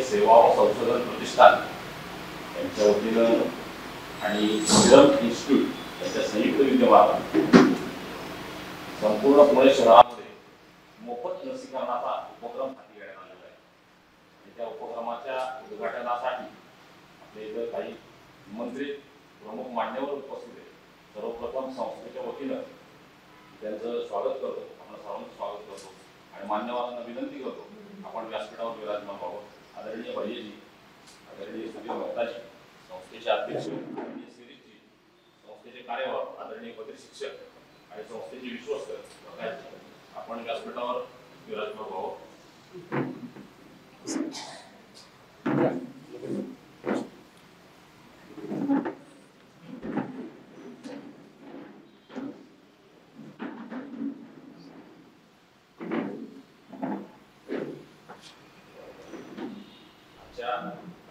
राष्ट्रीय सेवा व संशोधन प्रतिष्ठान यांच्या वतीनं आणि सिरम इन्स्टिट्यूट यांच्या संयुक्त विद्यमाने संपूर्ण पुणे शहरामध्ये मोफत लसीकरणाचा उपक्रम हाती घेण्यात आलेला आहे। त्या उपक्रमाच्या उद्घाटनासाठी आपल्या इथे काही मंत्री प्रमुख मान्यवर उपस्थित आहेत। सर्वप्रथम संस्थेच्या वतीनं त्यांचं स्वागत करतो, आपण सर्वांचं स्वागत करतो आणि मान्यवरांना विनंती करतो आपण व्यासपीठावर विराजमान व्हावं। आदरणीय भैय्याजी, आदरणीय सुधीर मेहताजी, संस्थेचे अध्यक्ष आदरणीय सिरीजी, संस्थेचे कार्यवाह आदरणीय पदरी शिक्षक आणि संस्थेचे विश्वस्त प्रकाशजी, आपण व्यासपीठावर विराजमान व्हावं।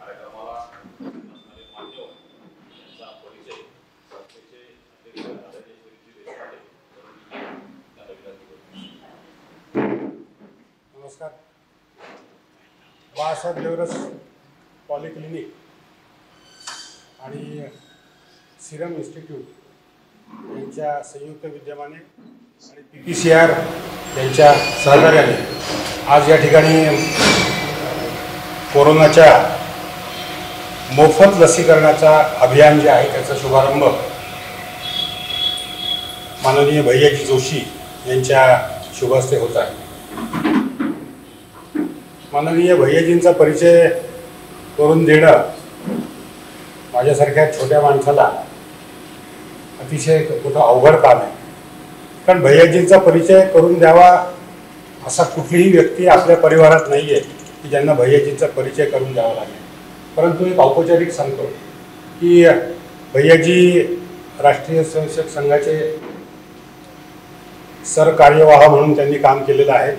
कार्यक्रमाला असणारे मान्यवर यांचा परिचय संस्थेचे अध्यक्ष आदरणीय श्री देशपांडे यांना विनंती करतो। नमस्कार। बाळासाहेब देवरस पॉलिक्लिनिक आणि सिरम इन्स्टिट्यूट यांच्या संयुक्त विद्यमाने आणि PPCR यांच्या सहकार्याने आज या ठिकाणी कोरोनाच्या मोफत लसीकरणाचा अभियान जे आहे त्याचा शुभारंभ माननीय भैय्याजी जोशी यांच्या शुभहस्ते होत आहे। माननीय भैय्याजींचा परिचय करून देणं माझ्यासारख्या छोट्या माणसाला अतिशय मोठं अवघड काम आहे, कारण भैय्याजींचा परिचय करून द्यावा असा कुठलीही व्यक्ती आपल्या परिवारात नाही आहे की ज्यांना भैय्याजींचा परिचय करून द्यावा लागेल। परंतु एक औपचारिक सांगतो की भैय्याजी राष्ट्रीय स्वयंसेवक संघाचे सरकार्यवाह म्हणून त्यांनी काम केलेलं आहे।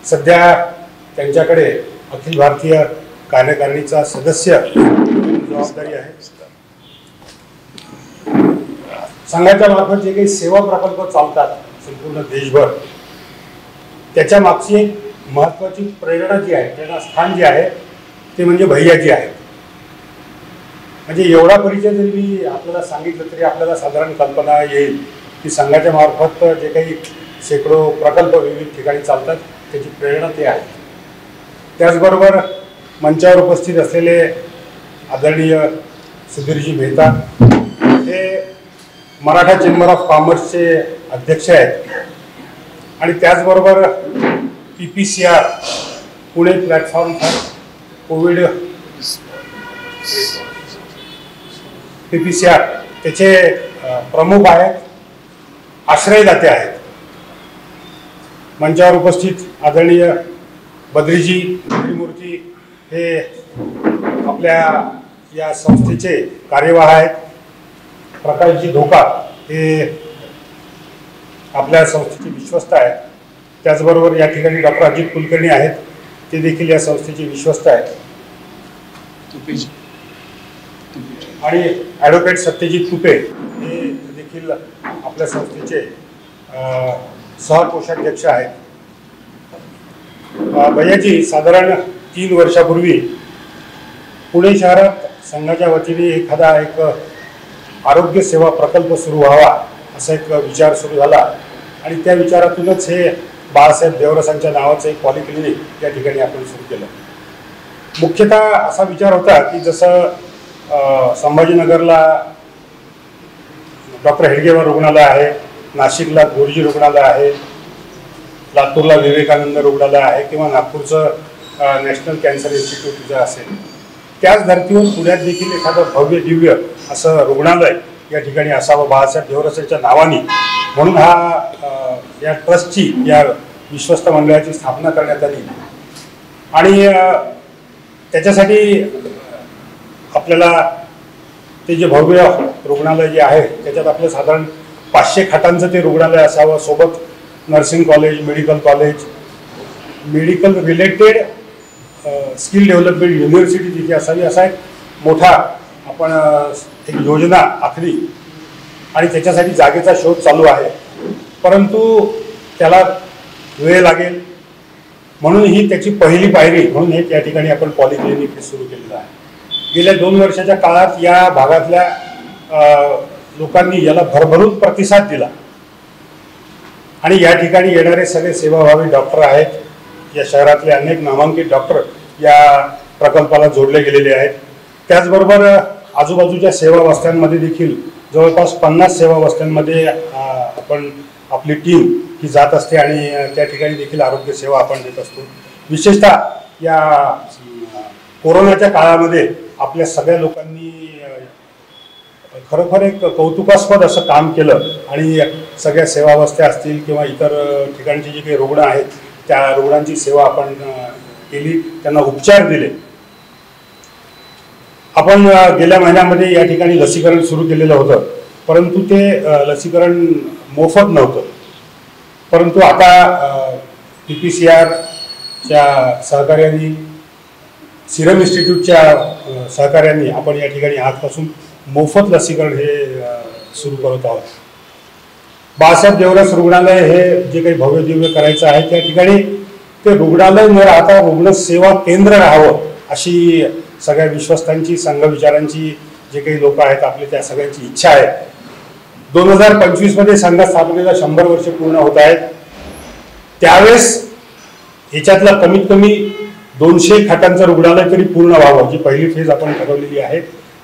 सध्या त्यांच्याकडे अखिल भारतीय कार्यकारिणीचा सदस्य जबाबदारी आहे। संघाच्या मार्फत जे काही सेवा प्रकल्प चालतात संपूर्ण देशभर, त्याच्या मागची एक महत्त्वाची प्रेरणा जी आहे, प्रेरणास्थान जे आहे ते म्हणजे भैय्याजी आहे। म्हणजे एवढा परिचय जरी मी आपल्याला सांगितलं तरी आपल्याला साधारण कल्पना येईल की संघाच्या मार्फत जे काही शेकडो प्रकल्प विविध ठिकाणी चालतात त्याची प्रेरणा ते आहे। त्याचबरोबर मंचावर उपस्थित असलेले आदरणीय सुधीरजी मेहता हे मराठा चेंबर ऑफ कॉमर्सचे अध्यक्ष आहेत आणि त्याचबरोबर PPCR Pune platform for Covid PPCR त्याचे प्रमुख आहेत, आश्रयदाते आहेत। मंचावर उपस्थित आदरणीय बद्रीजी मूर्ती हे आपल्या या संस्थेचे कार्यवाह आहेत। प्रकाशजी धोका हे आपल्या संस्थेचे विश्वस्त आहेत। त्याचबरोबर या ठिकाणी डॉक्टर अजित कुलकर्णी आहेत, ते देखील या संस्थेचे विश्वस्त आहेत। आणि ॲडव्होकेट सत्यजित तुपे हे देखील आपल्या संस्थेचे सहकोषाध्यक्ष आहेत। भैय्याजी साधारण 3 वर्षापूर्वी पुणे शहरात संघाच्या वतीने एखादा एक आरोग्य सेवा प्रकल्प सुरू व्हावा असा एक विचार सुरू झाला आणि त्या विचारातूनच हे बाळासाहेब देवरसांच्या नावाचं एक पॉलिक्लिनिक या ठिकाणी आपण सुरू केलं। मुख्यतः असा विचार होता की जसं संभाजीनगरला डॉक्टर हेडगेवार रुग्णालय आहे, नाशिकला गोरजी रुग्णालय आहे, लातूरला विवेकानंद रुग्णालय आहे किंवा नागपूरचं नॅशनल कॅन्सर इन्स्टिट्यूट जर असेल, त्याच धर्तीवर पुण्यात देखील एखादं भव्य दिव्य असं रुग्णालय या ठिकाणी असावं बाळासाहेब देवरसांच्या नावाने, म्हणून या ट्रस्टची या विश्वस्त मंडळाची स्थापना करण्यात आली। आणि त्याच्यासाठी आपल्याला ते जे भव्य रुग्णालय जे आहे त्याच्यात आपलं साधारण 500 खाटांचं ते रुग्णालय असावं, सोबत nursing college, medical college, medical related skill development university तिथे असावी असा एक मोठा आपण एक योजना आखली आणि त्याच्यासाठी जागेचा शोध चालू आहे। परंतु त्याला वेळ लागेल, म्हणून ही त्याची पहिली पायरी म्हणून हे त्या ठिकाणी आपण पॉलिक्लिनिक सुरू केलेलं आहे. गेल्या 2 वर्षाच्या काळात या भागातल्या लोकांनी याला भरभरून प्रतिसाद दिला आणि या ठिकाणी येणारे सगळे सेवाभावी डॉक्टर आहेत. या शहरातले अनेक नामांकित डॉक्टर या प्रकल्पाला जोडले गेलेले आहेत. त्याचबरोबर आजूबाजूच्या सेवा वस्त्यांमध्ये देखील जवळपास 50 सेवा वस्त्यांमध्ये आपण आपली टीम ही जात असते आणि त्या ठिकाणी देखील आरोग्य सेवा आपण देत असतो. विशेषतः या कोरोनाच्या काळामध्ये आपल्या सगळ्या लोकांनी खरोखर एक कौतुकास्पद असं काम केलं आणि सगळ्या सेवावस्था असतील किंवा इतर ठिकाणचे जे काही रुग्ण आहेत त्या रुग्णांची सेवा आपण केली, त्यांना उपचार दिले. आपण गेल्या महिन्यामध्ये या ठिकाणी लसीकरण सुरू केलेलं होतं, परंतु ते लसीकरण मोफत नव्हतं. परंतु आता PPCRच्या सहकार्याने, सिरम इन्स्टिट्यूटच्या सहकार्याने आपण या ठिकाणी आजपासून मोफत लसीकरण हे सुरू करत आहोत. बाळासाहेब देवरस रुग्णालय हे जे काही भव्य दिव्य करायचं आहे त्या ठिकाणी ते रुग्णालय न राहता रुग्णसेवा केंद्र राहावं अशी सगळ्या विश्वस्तांची, संघविचारांची जे काही लोक आहेत आपले त्या सगळ्यांची इच्छा आहे. 2025 मध्ये संघ स्थापनेला 100 वर्ष पूर्ण होत आहेत. त्यावेळेस याच्यातला कमीत कमी 200 खाटांचं रुग्णालय तरी पूर्ण व्हावं. जी पहिली फेज आपण ठरवलेली आहे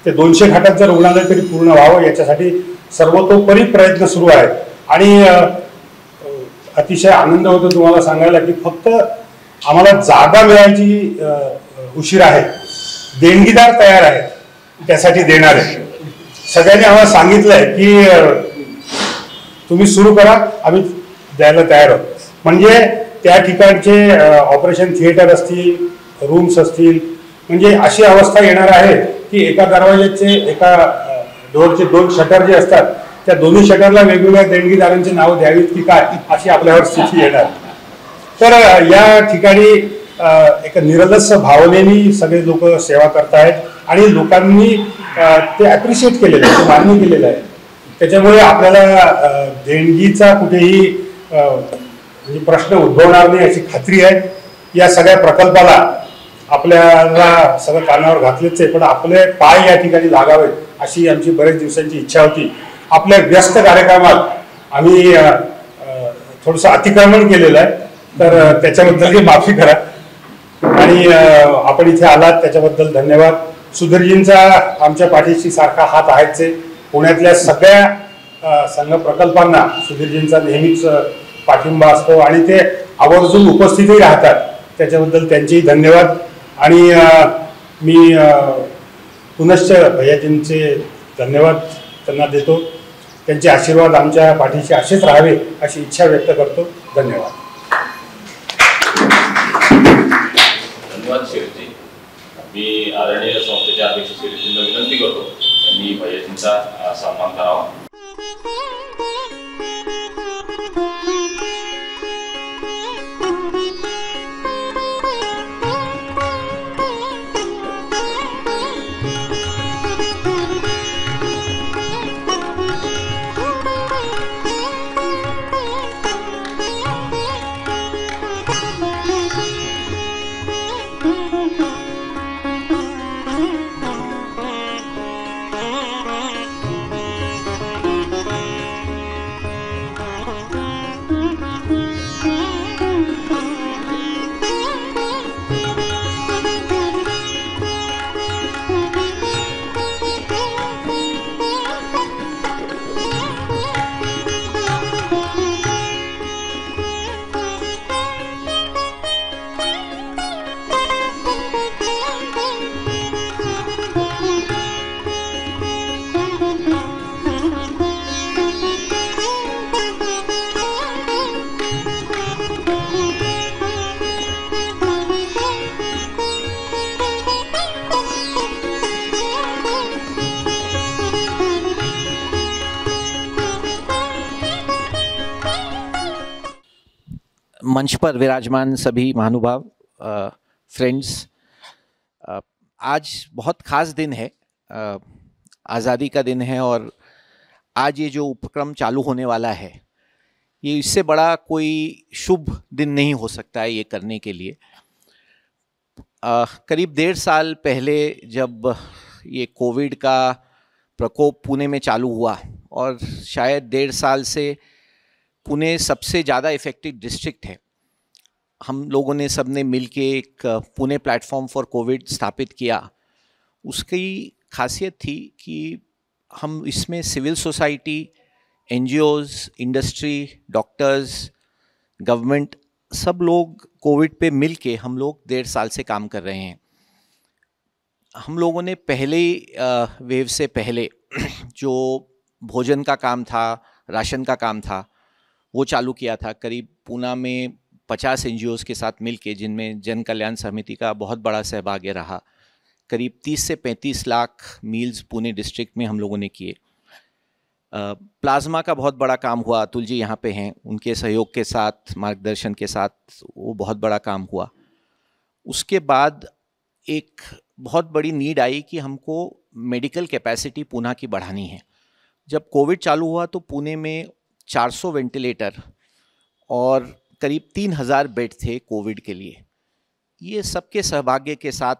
ते 200 खाटांचं रुग्णालय तरी पूर्ण व्हावं याच्यासाठी सर्वतोपरी प्रयत्न सुरू आहेत. आणि अतिशय आनंद होतो तुम्हाला सांगायला की फक्त आम्हाला जागा मिळायची उशीर आहे, देणगीदार तयार आहेत त्यासाठी देणारे. सगळ्यांनी आम्हाला सांगितलंय की तुम्ही सुरू करा, आम्ही द्यायला तयार आहोत. म्हणजे त्या ठिकाणचे ऑपरेशन थिएटर असतील, रूम्स असतील, म्हणजे अशी अवस्था येणार आहे की एका दरवाज्याचे, एका डोअरचे 2 शटर जे असतात त्या दोन्ही शटरला वेगवेगळ्या देणगीदारांची नावं द्यावीत की काय अशी आपल्यावर स्थिती येणार. तर या ठिकाणी एक निरलस भावनेने सगळे लोक सेवा करतायत आणि लोकांनी ते ॲप्रिशिएट केलेलं आहे, ते मान्य केलेलं आहे. त्याच्यामुळे आपल्याला देणगीचा कुठेही म्हणजे प्रश्न उद्भवणार नाही अशी खात्री आहे. या सगळ्या प्रकल्पाला आपल्याला सगळं कानावर घातलेच आहे, पण आपले पाय या ठिकाणी लागावेत अशी आमची बरेच दिवसांची इच्छा होती. आपल्या व्यस्त कार्यक्रमात आम्ही थोडंसं अतिक्रमण केलेलं आहे, तर त्याच्याबद्दलही माफी करा. आणि आपण इथे आलात त्याच्याबद्दल धन्यवाद. सुधीरजींचा आमच्या पाठीशी सारखा हात आहेच आहे. पुण्यातल्या सगळ्या संघ प्रकल्पांना सुधीरजींचा नेहमीच पाठिंबा असतो आणि ते आवर्जून उपस्थितही राहतात, त्याच्याबद्दल त्यांचेही धन्यवाद. आणि मी पुनश्च भैयाजींचे धन्यवाद त्यांना देतो. त्यांचे आशीर्वाद आमच्या पाठीशी असेच राहावे अशी इच्छा व्यक्त करतो. धन्यवाद. धन्यवाद शिरजी. मी आदरणीय संस्थेचे अध्यक्ष शिरजींना विनंती करतो त्यांनी भैयाजींचा सन्मान करावा. मंच पर विराजमान सभी महानुभाव, फ्रेंड्स, आज बहुत ख़ास दिन है, आज़ादी का दिन है और आज ये जो उपक्रम चालू होने वाला है ये इससे बड़ा कोई शुभ दिन नहीं हो सकता है ये करने के लिए। करीब 1.5 साल पहले जब ये कोविड का प्रकोप पुणे में चालू हुआ, और शायद 1.5 साल से पुणे सबसे ज़्यादा इफ़ेक्टेड डिस्ट्रिक्ट है, हम लोगों ने सबने मिलके एक पुणे प्लेटफॉर्म फॉर कोविड स्थापित किया। उसकी खासियत थी कि हम इसमें civil society, NGOs, industry, doctors, government, सब लोग कोविड पे मिलके हम लोग 1.5 साल से काम कर रहे हैं। हम लोगों ने पहले वेव से पहले जो भोजन का काम था, राशन का काम था, वो चालू किया था। करीब पूना में 50 एनजीओज़ के साथ मिलके, जिनमें जन कल्याण समिति का बहुत बड़ा सहभाग्य रहा। करीब 30 से 35 लाख मील्स पुणे डिस्ट्रिक्ट में हम लोगों ने किए। प्लाज्मा का बहुत बड़ा काम हुआ, अतुल जी यहाँ पे हैं, उनके सहयोग के साथ, मार्गदर्शन के साथ वो बहुत बड़ा काम हुआ। उसके बाद एक बहुत बड़ी नीड आई कि हमको मेडिकल कैपेसिटी पुणे की बढ़ानी है। जब कोविड चालू हुआ तो पुणे में 400 वेंटिलेटर और करीब 3000 बेड थे कोविड के लिए। ये सबके सहभाग्य के साथ,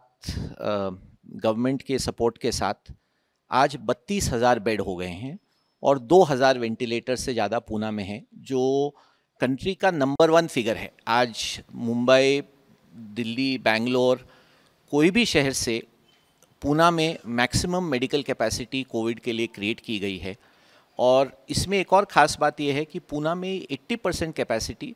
गवर्नमेंट के सपोर्ट के साथ आज 32,000 बेड हो गए हैं और 2000 वेंटिलेटर से ज़्यादा पुणे में है, जो कंट्री का नंबर 1 फिगर है। आज मुंबई, दिल्ली, बेंगलोर, कोई भी शहर से पुणे में मैक्सिमम मेडिकल कैपेसिटी कोविड के लिए क्रिएट की गई है। और इसमें एक और ख़ास बात यह है कि पुणे में 80% कैपेसिटी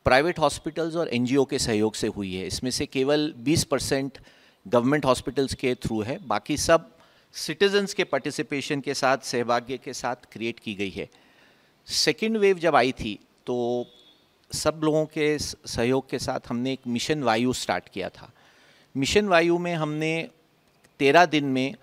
प्राइवेट हॉस्पिटल्स और एनजीओ के सहयोग से हुई है। इसमें से केवल 20% गवर्नमेंट हॉस्पिटल्स के थ्रू है, बाकी सब सिटीजन्स के पार्टिसिपेशन के साथ, सहभाग्य के साथ क्रिएट की गई है। सेकेंड वेव जब आई थी तो सब लोगों के सहयोग के साथ हमने एक मिशन वायु स्टार्ट किया था। मिशन वायु में हमने 13 दिन में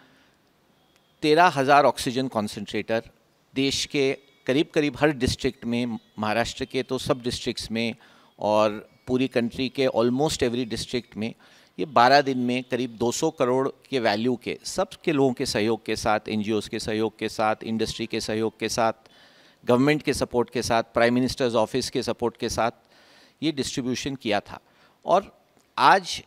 13,000 ऑक्सीजन कॉन्सेंट्रेटर देश के करीब करीब हर डिस्ट्रिक्ट में, महाराष्ट्र के तो सब डिस्ट्रिक्ट्स में और पूरी कंट्री के ऑलमोस्ट एवरी डिस्ट्रिक्ट में, ये 12 दिन में करीब 200 करोड़ के वैल्यू के, सब के लोगों के सहयोग के साथ, एनजीओज़ के सहयोग के साथ, इंडस्ट्री के सहयोग के साथ, गवर्नमेंट के सपोर्ट के साथ, प्राइम मिनिस्टर्स ऑफिस के सपोर्ट के साथ ये डिस्ट्रीब्यूशन किया था। और आज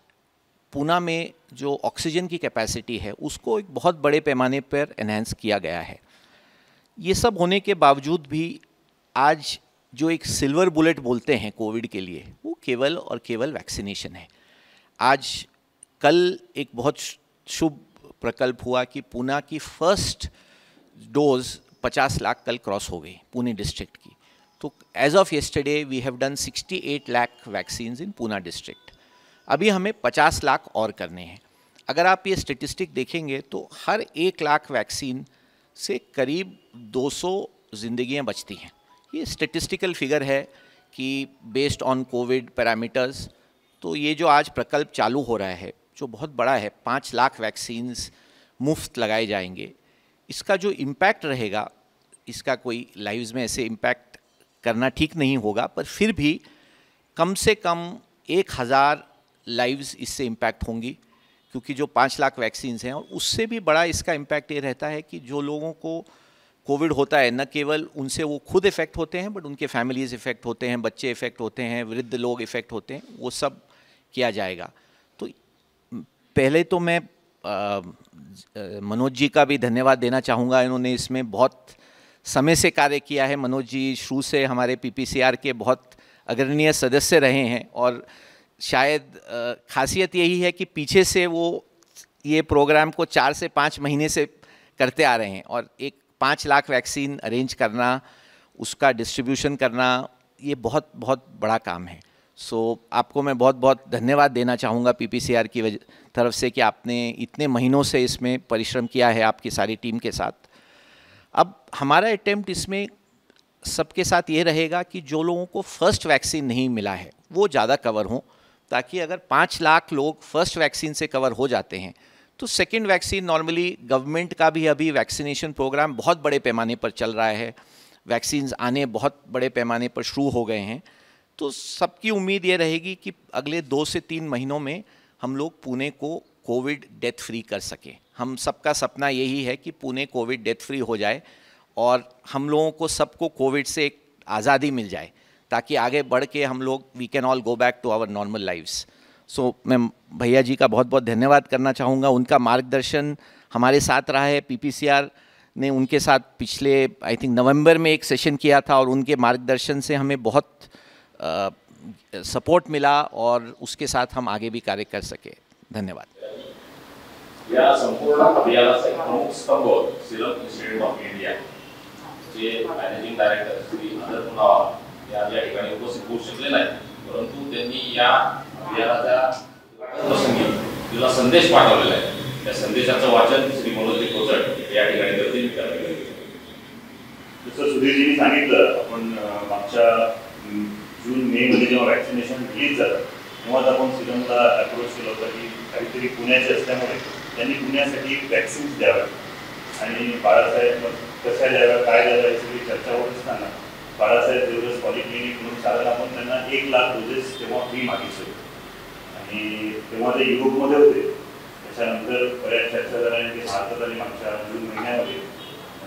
पुणे में जो ऑक्सीजन की कैपेसिटी है उसको एक बहुत बड़े पैमाने पर एनहांस किया गया है। ये सब होने के बावजूद भी आज जो एक सिल्वर बुलेट बोलते हैं कोविड के लिए, वो केवल और केवल वैक्सीनेशन है। आज कल एक बहुत शुभ प्रकल्प हुआ कि पुणे की फर्स्ट डोज 50 लाख कल क्रॉस हो गई पुणे डिस्ट्रिक्ट की। तो as of yesterday we have done 68 lakh vaccines in Pune district. अभी हमें 50 लाख और करने हैं। अगर आप ये स्टेटिस्टिक देखेंगे तो हर 1 लाख वैक्सीन से करीब 200 ज़िंदगियाँ बचती हैं। ये स्टेटिस्टिकल फिगर है कि बेस्ड ऑन कोविड पैरामीटर्स। तो ये जो आज प्रकल्प चालू हो रहा है, जो बहुत बड़ा है, 5 लाख वैक्सीन्स मुफ्त लगाए जाएंगे। इसका जो इम्पैक्ट रहेगा, इसका कोई लाइव्स में ऐसे इम्पैक्ट करना ठीक नहीं होगा, पर फिर भी कम से कम 1000 लाइव्स इससे इम्पैक्ट होंगी, क्योंकि जो 5 लाख वैक्सीन्स हैं। और उससे भी बड़ा इसका इम्पैक्ट ये रहता है कि जो लोगों को कोविड होता है, न केवल उनसे वो खुद इफ़ेक्ट होते हैं, बट उनके फैमिलीज़ इफ़ेक्ट होते हैं, बच्चे इफ़ेक्ट होते हैं, वृद्ध लोग इफ़ेक्ट होते हैं, वो सब किया जाएगा। तो पहले तो मैं मनोज जी का भी धन्यवाद देना चाहूँगा। इन्होंने इसमें बहुत समय से कार्य किया है। मनोज जी शुरू से हमारे पीपीसीआर के बहुत अग्रणीय सदस्य रहे हैं और शायद खासियत यही है कि पीछे से वो ये प्रोग्राम को 4 से 5 महीने से करते आ रहे हैं। और एक 5 लाख वैक्सीन अरेंज करना, उसका डिस्ट्रीब्यूशन करना, ये बहुत बहुत बड़ा काम है। सो आपको मैं बहुत बहुत धन्यवाद देना चाहूँगा पीपीसीआर की तरफ से कि आपने इतने महीनों से इसमें परिश्रम किया है आपकी सारी टीम के साथ। अब हमारा अटेम्प्ट इसमें सबके साथ ये रहेगा कि जो लोगों को फर्स्ट वैक्सीन नहीं मिला है वो ज़्यादा कवर हों, ताकि अगर 5 लाख लोग फर्स्ट वैक्सीन से कवर हो जाते हैं तो सेकेंड वैक्सीन, नॉर्मली गवर्नमेंट का भी अभी वैक्सीनेशन प्रोग्राम बहुत बड़े पैमाने पर चल रहा है, वैक्सीन्स आने बहुत बड़े पैमाने पर शुरू हो गए हैं। तो सबकी उम्मीद ये रहेगी कि अगले 2 से 3 महीनों में हम लोग पुणे को कोविड डेथ फ्री कर सकें। हम सबका सपना यही है कि पुणे कोविड डेथ फ्री हो जाए और हम लोगों को सबको कोविड से एक आज़ादी मिल जाए, ताकि आगे बढ़ के हम लोग we can all go back to our normal lives. So मैं भैया जी का बहुत बहुत धन्यवाद करना चाहूँगा। उनका मार्गदर्शन हमारे साथ रहा है। पीपीसीआर ने उनके साथ पिछले आई थिंक नवंबर में एक सेशन किया था, और उनके मार्गदर्शन से हमें बहुत सपोर्ट मिला, और उसके साथ हम आगे भी कार्य कर सके। धन्यवाद। या संपूर्ण अभियानाचा एक प्रमुख स्तंभ सिरम इन्स्टिट्यूट ऑफ इंडिया चे मॅनेजिंग डायरेक्टर श्री अदर पुनावाला या ठिकाणी उपस्थित होऊ शकले नाही, परंतु त्यांनी या अभियानाच्या प्रसंगी तिला संदेश पाठवलेला आहे। त्या संदेशाचं वाचन श्री मनोज कोचट या ठिकाणी करतील। जसं सुधीरजींनी सांगितलं, आपण मागच्या जून मे मध्ये जेव्हा वॅक्सिनेशन रिलीज झालं तेव्हाच आपण सिरमला अप्रोच केलं होतं की काहीतरी पुण्याचे असल्यामुळे त्यांनी पुण्यासाठी वॅक्सिन्स द्याव्या आणि बाळासाहेब कशा द्याव्या काय द्याव्या याची सगळी चर्चा होत असताना बाळासाहेब देवरस पॉलिक्लिनिक म्हणून साधारण आपण त्यांना 1 लाख डोजेस तेव्हा फ्री मागितले आणि तेव्हा ते युरोपमध्ये होते। त्याच्यानंतर बऱ्याच चर्चा झाल्या की भारतात आली मागच्या जून महिन्यामध्ये,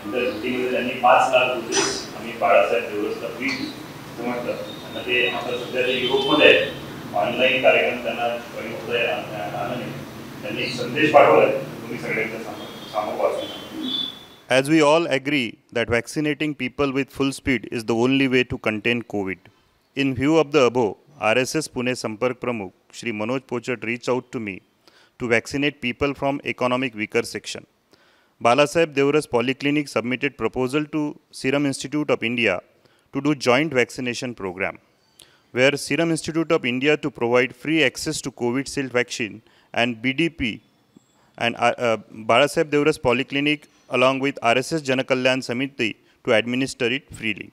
नंतर मीटिंगमध्ये त्यांनी 5 लाख डोजेस आम्ही बाळासाहेब देवरसला फ्री दिले म्हटलं। आणि ते आता सध्या ते युरोपमध्ये आहे, ऑनलाईन कार्यक्रम त्यांना जॉईन होता आलं नाही, त्यांनी एक संदेश पाठवलाय, तुम्ही सगळ्यांच्या समोर वाचून। As we all agree that vaccinating people with full speed is the only way to contain COVID, in view of the above, RSS Pune Sampark Pramukh Shri Manoj Pochat reached out to me to vaccinate people from economic weaker section. Balasaheb Deoras Polyclinic submitted proposal to Serum Institute of India to do joint vaccination program, where Serum Institute of India to provide free access to Covishield vaccine and BDP and Balasaheb Deoras Polyclinic along with RSS Janakalyan Samiti to administer it freely.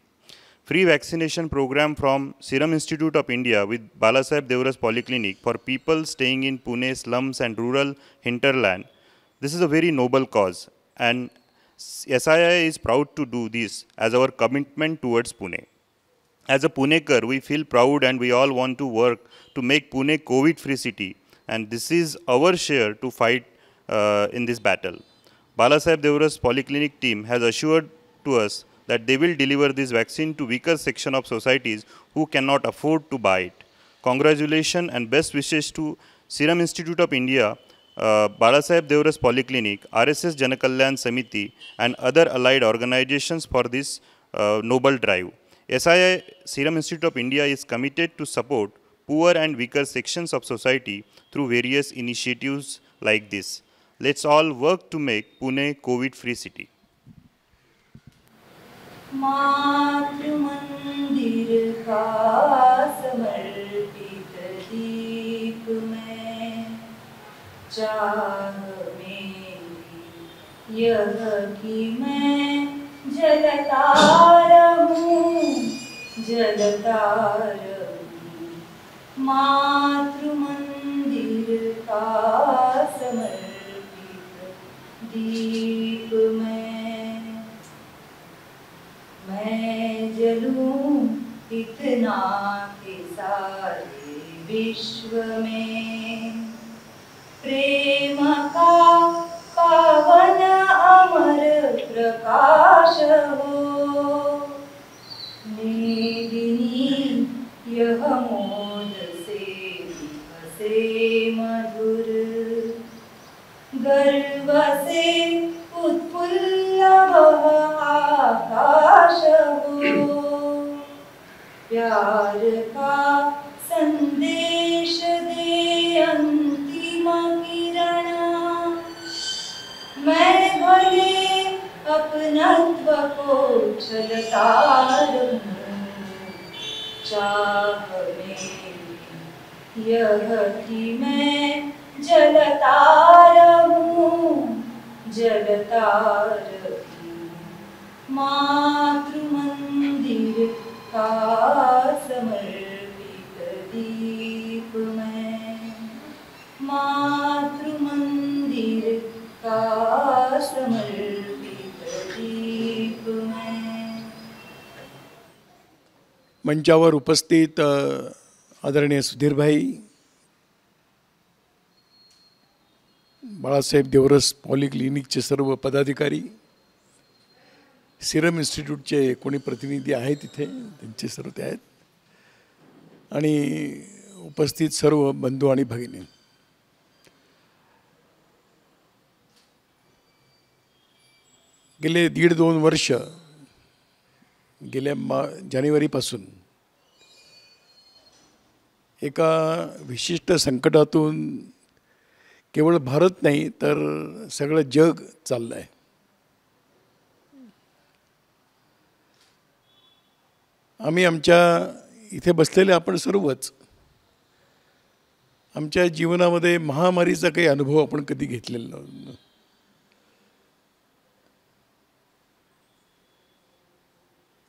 Free vaccination program from Serum Institute of India with Balasaheb Deoras Polyclinic for people staying in Pune slums and rural hinterland. This is a very noble cause, and SII is proud to do this as our commitment towards Pune. As a Punekar, we feel proud and we all want to work to make Pune COVID-free city, and this is our share to fight in this battle. Balasaheb Deoras Polyclinic team has assured to us that they will deliver this vaccine to weaker section of societies who cannot afford to buy it. Congratulations and best wishes to Serum Institute of India, Balasaheb Deoras Polyclinic, RSS Janakalyan Samiti and other allied organizations for this noble drive. SII Serum Institute of India is committed to support poor and weaker sections of society through various initiatives like this. Let's all work to make Pune COVID-free city. मातृ मंदिर का समर्पित दीप में चाह मेरी यह कि मैं जलता रहूं मातृ मंदिर का दीप में मैं जलूं इतना के सारे विश्व में प्रेम का पावन अमर प्रकाश हो मेदिनी यह मोद से मधुर गर्व से उत्फुल्ल आकाश हो प्यार का संदेश दे अंतिम किरण मैं भले अपनत्व को छलता रहूं चाह मेरी यह कि मैं जलता रहूं मातृ मंदिर का समर्पित दीप में मातृ मंदिर का समर्पित दीप में। मंचावर उपस्थित आदरणीय सुधीरभाई, बाळासाहेब देवरस पॉलिक्लिनिकचे सर्व पदाधिकारी, सिरम इन्स्टिट्यूटचे कोणी प्रतिनिधी आहेत तिथे, त्यांचे सर्व ते आहेत, आणि उपस्थित सर्व बंधू आणि भगिनी. गेले 1.5-2 वर्ष, गेल्या जानेवारीपासून एका विशिष्ट संकटातून केवळ भारत नाही तर सगळं जग चाललं आहे. आम्ही आमच्या इथे बसलेले आपण सर्वच आमच्या जीवनामध्ये महामारीचा काही अनुभव आपण कधी घेतलेला नव्हता.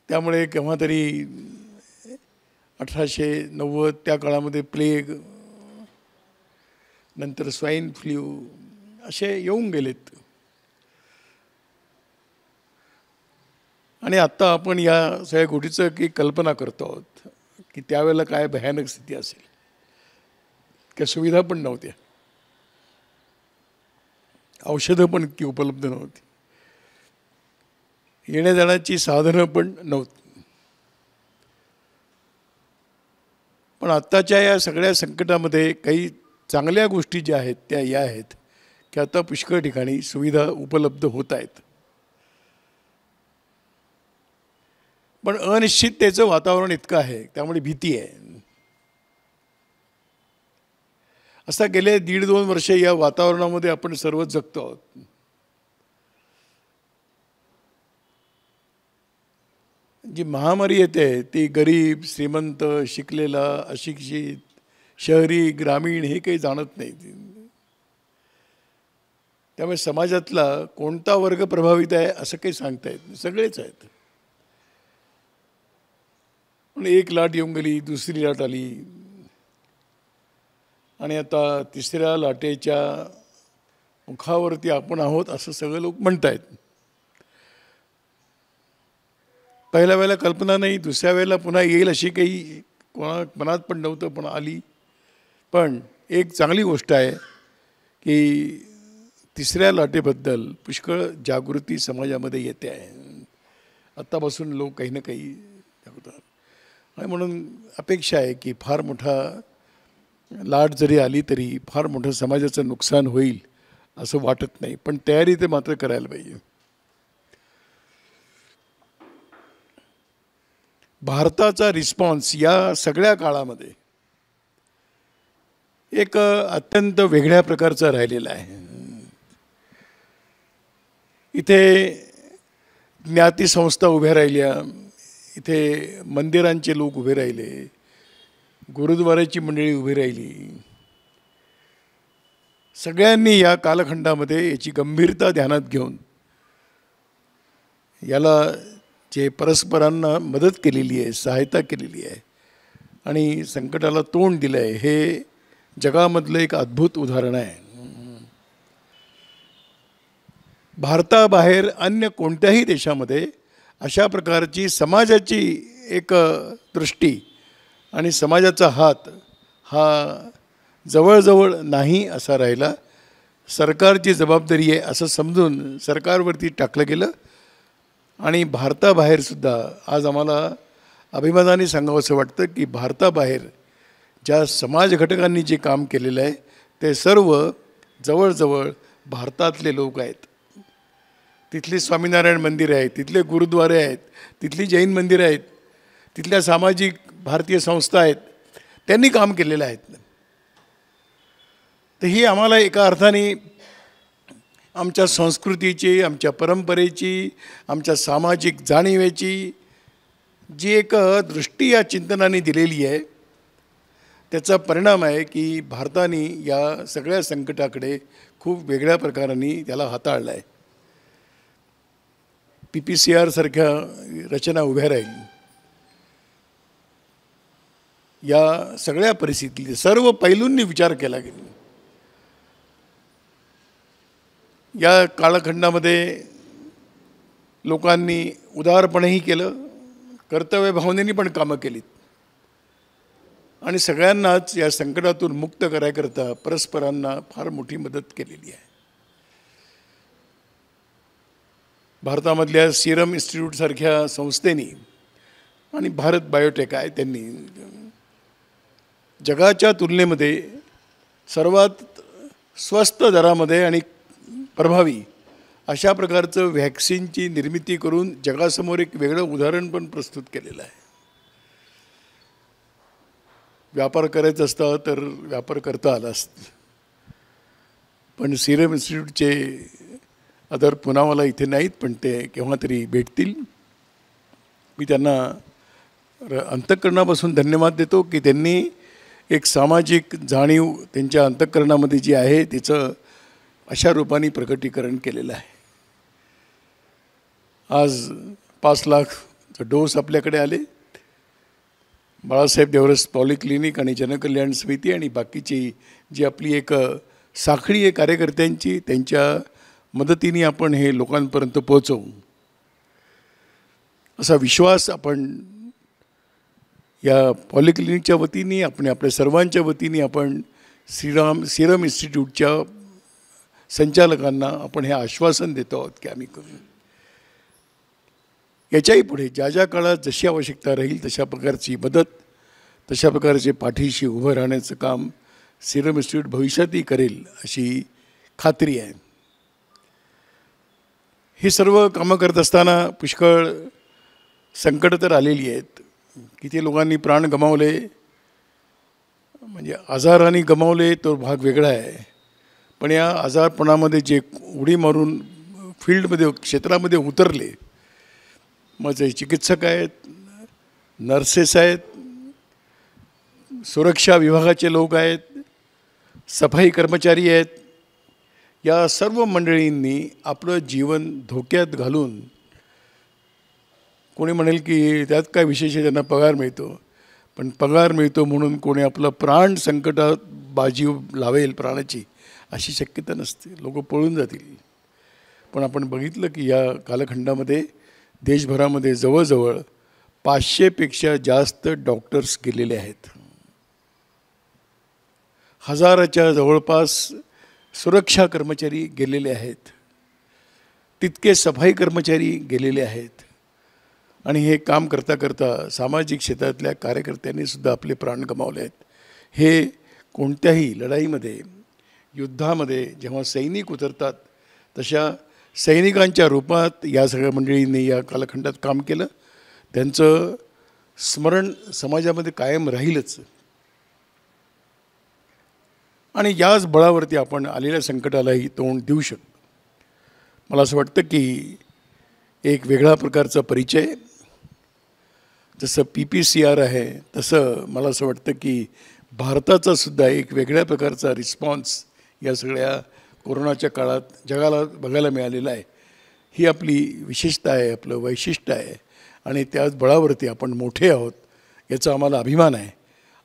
त्यामुळे केव्हा तरी 1890 त्या काळामध्ये प्लेग, नंतर स्वाईन फ्ल्यू असे येऊन गेलेत, आणि आत्ता आपण या सगळ्या गोष्टीचं की कल्पना करतो आहोत की त्यावेळेला काय भयानक स्थिती असेल. त्या सुविधा पण नव्हत्या, औषधं पण इतकी उपलब्ध नव्हती, येण्या जाण्याची साधनं पण नव्हती. पण आत्ताच्या या सगळ्या संकटामध्ये काही चांगल्या गोष्टी ज्या आहेत त्या या आहेत की आता पुष्कळ ठिकाणी सुविधा उपलब्ध होत आहेत. पण अनिश्चिततेचं वातावरण इतकं आहे, त्यामुळे भीती आहे. असा गेले 1.5-2 वर्ष या वातावरणामध्ये आपण सर्व जगतो आहोत. जी महामारी येते ती गरीब, श्रीमंत, शिकलेला, अशिक्षित, शहरी, ग्रामीण हे काही जाणत नाही. त्यामुळे समाजातला कोणता वर्ग प्रभावित आहे असं काही सांगता येत नाही, सगळेच आहेत. पण एक लाट येऊन गेली, दुसरी लाट आली, आणि आता तिसऱ्या लाटेच्या मुखावरती आपण आहोत असं सगळे लोक म्हणत आहेत. पहिल्या वेळेला कल्पना नाही, दुसऱ्या वेळेला पुन्हा येईल अशी काही कोणा मनात पण नव्हतं, पण आली. पण एक चांगली गोष्ट आहे की तिसऱ्या लाटेबद्दल पुष्कळ जागृती समाजामध्ये येते आहे. आत्तापासून लोक काही ना काही दाखवतात, आणि म्हणून अपेक्षा आहे की फार मोठा लाट जरी आली तरी फार मोठं समाजाचं नुकसान होईल असं वाटत नाही, पण तयारी ते मात्र करायला पाहिजे. भारताचा रिस्पॉन्स या सगळ्या काळामध्ये एक अत्यंत वेगळ्या प्रकारचा राहिलेला आहे. इथे ज्ञातिसंस्था उभ्या राहिल्या, इथे मंदिरांचे लोक उभे राहिले, गुरुद्वाराची मंडळी उभी राहिली. सगळ्यांनी या कालखंडामध्ये याची गंभीरता ध्यानात घेऊन याला जे परस्परांना मदत केलेली आहे, सहायता केलेली आहे आणि संकटाला तोंड दिलं आहे, हे जगामधलं एक अद्भुत उदाहरण आहे. भारताबाहेर अन्य कोणत्याही देशामध्ये अशा प्रकारची समाजाची एक दृष्टी आणि समाजाचा हात हा जवळजवळ नाही असा राहिला. सरकारची जबाबदारी आहे असं समजून सरकारवरती टाकलं गेलं, आणि भारताबाहेरसुद्धा आज आम्हाला अभिमानाने सांगावंसं वाटतं की भारताबाहेर ज्या समाज घटकांनी जे काम केलेलं आहे ते सर्व जवळजवळ भारतातले लोक आहेत. तिथली स्वामीनारायण मंदिर आहेत, तिथले गुरुद्वारे आहेत, तिथली जैन मंदिरं आहेत, तिथल्या सामाजिक भारतीय संस्था आहेत, त्यांनी काम केलेलं आहेत. तर ही आम्हाला एका अर्थाने आमच्या संस्कृतीची, आमच्या परंपरेची, आमच्या सामाजिक जाणीवेची जी एक दृष्टी या चिंतनाने दिलेली आहे त्याचा परिणाम आहे की भारताने या सगळ्या संकटाकडे खूप वेगळ्या प्रकाराने त्याला हाताळलं आहे. PPCR सारख्या रचना उभ्या राहिली. या सगळ्या परिस्थितीत सर्व पैलूंनी विचार केला गेला. या कालखंडामध्ये लोकांनी उदारपणेही केलं, कर्तव्य भावनेने पण कामं केलीत, आणि सगळ्यांनाच या संकटातून मुक्त करायकरता परस्परांना फार मोठी मदत केलेली आहे. भारतामधल्या सिरम इन्स्टिट्यूटसारख्या संस्थेनी आणि भारत बायोटेक आहे त्यांनी जगाच्या तुलनेमध्ये सर्वात स्वस्त दरामध्ये आणि प्रभावी अशा प्रकारचं व्हॅक्सिनची निर्मिती करून जगासमोर एक वेगळं उदाहरण पण प्रस्तुत केलेलं आहे. व्यापार करायचा असता तर व्यापार करता आला असता, पण सिरम इन्स्टिट्यूटचे अदर पुनावाला इथे नाहीत, पण ते केव्हा तरी भेटतील. मी त्यांना अंतःकरणापासून धन्यवाद देतो की त्यांनी एक सामाजिक जाणीव त्यांच्या अंतःकरणामध्ये जी आहे तिचं अशा रूपाने प्रकटीकरण केलेलं आहे. आज 5 लाख डोस आपल्याकडे आले. बाळासाहेब देवरस पॉलिक्लिनिक आणि जनकल्याण समिती आणि बाकीची जी आपली एक साखळी आहे कार्यकर्त्यांची, त्यांच्या मदतीने आपण हे लोकांपर्यंत पोहोचवू असा विश्वास आपण या पॉलिक्लिनिकच्या वतीने आपण आपल्या सर्वांच्या वतीने आपण सिरम इन्स्टिट्यूटच्या संचालकांना आपण हे आश्वासन देतो आहोत की आम्ही करू. याच्याही पुढे ज्या ज्या काळात जशी आवश्यकता राहील तशा प्रकारची मदत, तशा प्रकारचे पाठीशी उभं राहण्याचं काम सिरम इन्स्टिट्यूट भविष्यातही करेल अशी खात्री आहे. ही सर्व कामं करत असताना पुष्कळ संकट तर आलेली आहेत. किती लोकांनी प्राण गमावले, म्हणजे आजाराने गमावले तो भाग वेगळा आहे, पण या आजारपणामध्ये जे उडी मारून फील्डमध्ये क्षेत्रामध्ये उतरले, मग जे चिकित्सक आहेत, नर्सेस आहेत, सुरक्षा विभागाचे लोक आहेत, सफाई कर्मचारी आहेत, या सर्व मंडळींनी आपलं जीवन धोक्यात घालून, कोणी म्हणेल की त्यात काय विशेष आहे, त्यांना पगार मिळतो, पण पगार मिळतो म्हणून कोणी आपलं प्राण संकटात बाजी लावेल प्राणाची अशी शक्यता नसते. लोक पळून जातील. पण आपण बघितलं की या कालखंडामध्ये देशभरामध्ये जवळजवळ 500पेक्षा जास्त डॉक्टर्स गेलेले आहेत. 1000च्या जवळपास सुरक्षा कर्मचारी गेलेले आहेत. तितके सफाई कर्मचारी गेलेले आहेत. आणि हे काम करता करता सामाजिक क्षेत्रातल्या कार्यकर्त्यांनी सुद्धा आपले प्राण गमावले आहेत. हे कोणत्याही लढाईमध्ये, युद्धामध्ये जेव्हा सैनिक उतरतात तशा सैनिकांच्या रूपात या सगळ्या मंडळींनी या कालखंडात काम केलं. त्यांचं स्मरण समाजामध्ये कायम राहीलच. आणि याच बळावरती आपण आलेल्या संकटालाही तोंड देऊ शकतो. मला असं वाटतं की एक वेगळा प्रकारचा परिचय, जसं PPCR आहे तसं मला असं वाटतं की भारताचा सुद्धा एक वेगळ्या प्रकारचा रिस्पॉन्स या सगळ्या कोरोनाच्या काळात जगाला बघायला मिळालेला आहे. ही आपली विशेषता आहे, आपलं वैशिष्ट्य आहे. आणि त्याच बळावरती आपण मोठे आहोत याचा आम्हाला अभिमान आहे.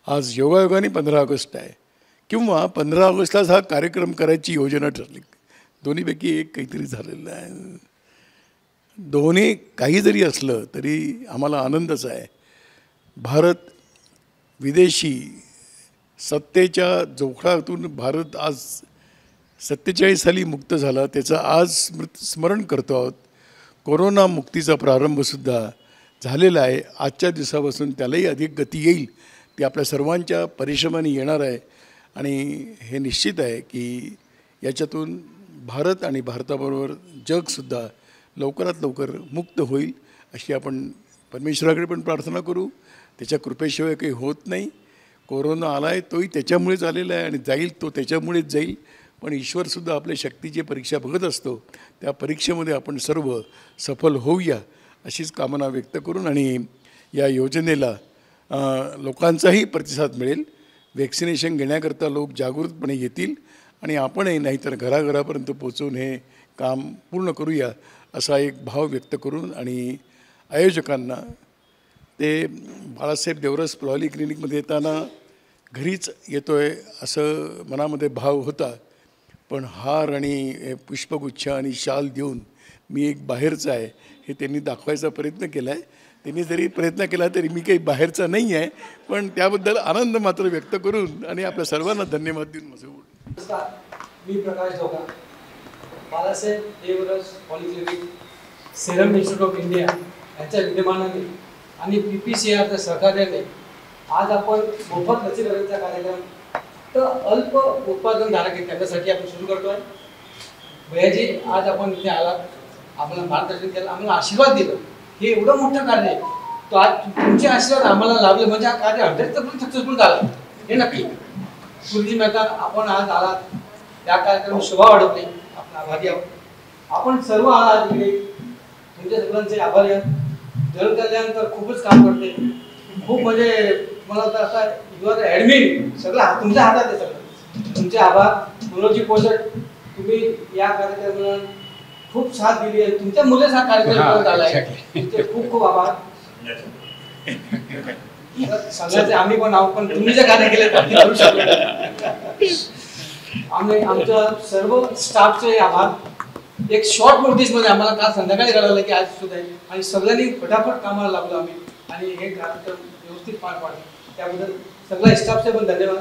आज योगायोगाने 15 ऑगस्ट आहे, किंवा 15 ऑगस्टलाच हा कार्यक्रम करायची योजना ठरली. दोन्हीपैकी एक काहीतरी झालेलं आहे. दोन्ही काही जरी असलं तरी आम्हाला आनंदच आहे. भारत विदेशी सत्तेच्या जोखडातून भारत आज 47 साली मुक्त झाला, त्याचं आज स्मरण करतो आहोत. कोरोना मुक्तीचा प्रारंभसुद्धा झालेला आहे. आजच्या दिवसापासून त्यालाही अधिक गती येईल, ते आपल्या सर्वांच्या परिश्रमाने येणार आहे. आणि हे निश्चित आहे की याच्यातून भारत आणि भारताबरोबर जगसुद्धा लवकरात लवकर मुक्त होईल अशी आपण परमेश्वराकडे पण प्रार्थना करू. त्याच्या कृपेशिवाय काही होत नाही. कोरोना आला आहे तोही त्याच्यामुळेच आलेला आहे आणि जाईल तो त्याच्यामुळेच जाईल. पण ईश्वरसुद्धा आपल्या शक्तीची परीक्षा बघत असतो. त्या परीक्षेमध्ये आपण सर्व सफल होऊया अशीच कामना व्यक्त करून आणि या योजनेला लोकांचाही प्रतिसाद मिळेल. वॅक्सिनेशन घेण्याकरता लोक जागृतपणे येतील आणि आपणही नाहीतर घराघरापर्यंत पोचवून हे काम पूर्ण करूया असा एक भाव व्यक्त करून आणि आयोजकांना ते बाळासाहेब देवरस पॉलिक्लिनिकमध्ये येताना घरीच येतो आहे असं मनामध्ये भाव होता. पण हार आणि पुष्पगुच्छ आणि शाल देऊन मी एक बाहेरचा आहे हे त्यांनी दाखवायचा प्रयत्न केला आहे. त्यांनी जरी प्रयत्न केला तरी मी काही बाहेरचा नाही आहे, पण त्याबद्दल आनंद मात्र व्यक्त करून आणि आपल्या सर्वांना धन्यवाद देऊन माझं मी प्रकाश धोका, Balasaheb Deoras polyclinic serum institute of India यांच्या विद्यमानाने आणि PPCRच्या सहकार्याने आज आपण मोफत लसीकरणाचा कार्यक्रम तर अल्प उत्पादनधारक आहेत त्यांच्यासाठी आपण सुरू करतोय. भैयाजी आज आपण इथे आलात, आम्हाला मार्गदर्शन केलं, आम्हाला आशीर्वाद दिलं. हे एवढं मोठं कार्य आहे, तो आज तुमचे आशीर्वाद आम्हाला लाभले म्हणजे हा कार्य 100% सक्सेसफुल झालं हे नक्की. गुरुजी मेहता आपण आज आलात, या कार्यक्रमात शोभा वाढवली, आपण आभारी आहोत. आपण सर्व आहात इकडे, तुमच्या सगळ्यांचे आभारी आहात. जनकल्याण तर खूपच काम करते, खूप म्हणजे मला तर आता युआर ॲडमिन, सगळं तुमच्या हातात आहे सगळं. तुमचे आभार. मनोजी पोचट, तुम्ही या कार्यक्रमाला खूप साथ दिली आहे, तुमच्या मुलेच हा कार्यक्रम झाला आहे, तुमचे खूप खूप आभार. सांगायचे आम्ही पण आहोत, पण तुम्ही जे कार्य केले ते करू शकलो. आम्ही आमच्या सर्व स्टाफचे आभार. एक शॉर्ट नोटीस मध्ये आम्हाला काल संध्याकाळी कळलं की आज सुद्धा आहे आणि सगळ्यांनी फटाफट कामाला लागलो आम्ही आणि हे कार्यक्रम व्यवस्थित पार पाडले. त्याबद्दल सगळ्या स्टाफचे पण धन्यवाद.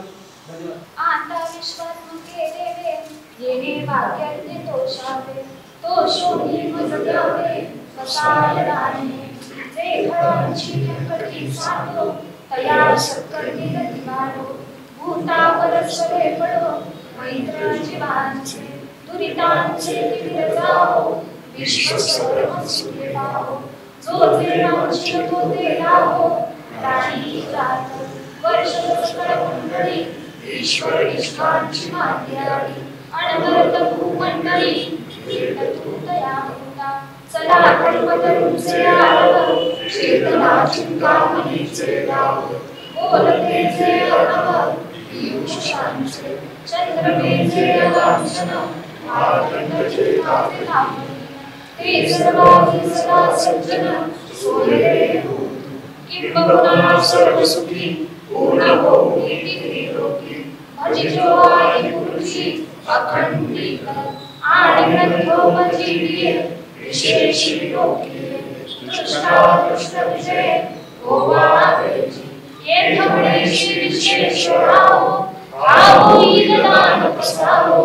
धन्यवाद. आंधविश्वास केलेले येणे भाग्याचे तोषावे, तो शोधी मज द्यावे कसाय राणे. जे घरांची कटी साधो तया सकर्मी गतिमारो. भूतावर सरे पडो मैत्राची भांचे. दुरितांचे तीर जाओ विश्व सर्व सुखे पाहो. जो ते रामची तो ते राहो राणी रात. वर्ष सकळ कुंडळी ईश्वर इष्टांची मांदियाळी. अनवर्त भूमंडळी कीर्ततूतया होता. चला कर्मतरूचे आरव चेतना चिंतामणीचे गाव. बोलते जे अनव पीयूषांचे चंद्रमेचे लांछन. आनंदचे काते लावणी ते सर्वांगी सदा सज्जन. सोयरे होतु किंबहुना सर्व सुखी पूर्ण होऊ इति लोकी. भजिजो आई गुरुजी अखंडित आणि ग्रंथोपजीवीय विशेषी लोकी. दृष्टादृष्ट विजय होवा वेजी. ये धवळेशी विशेष राहो आहो इददान पसारो.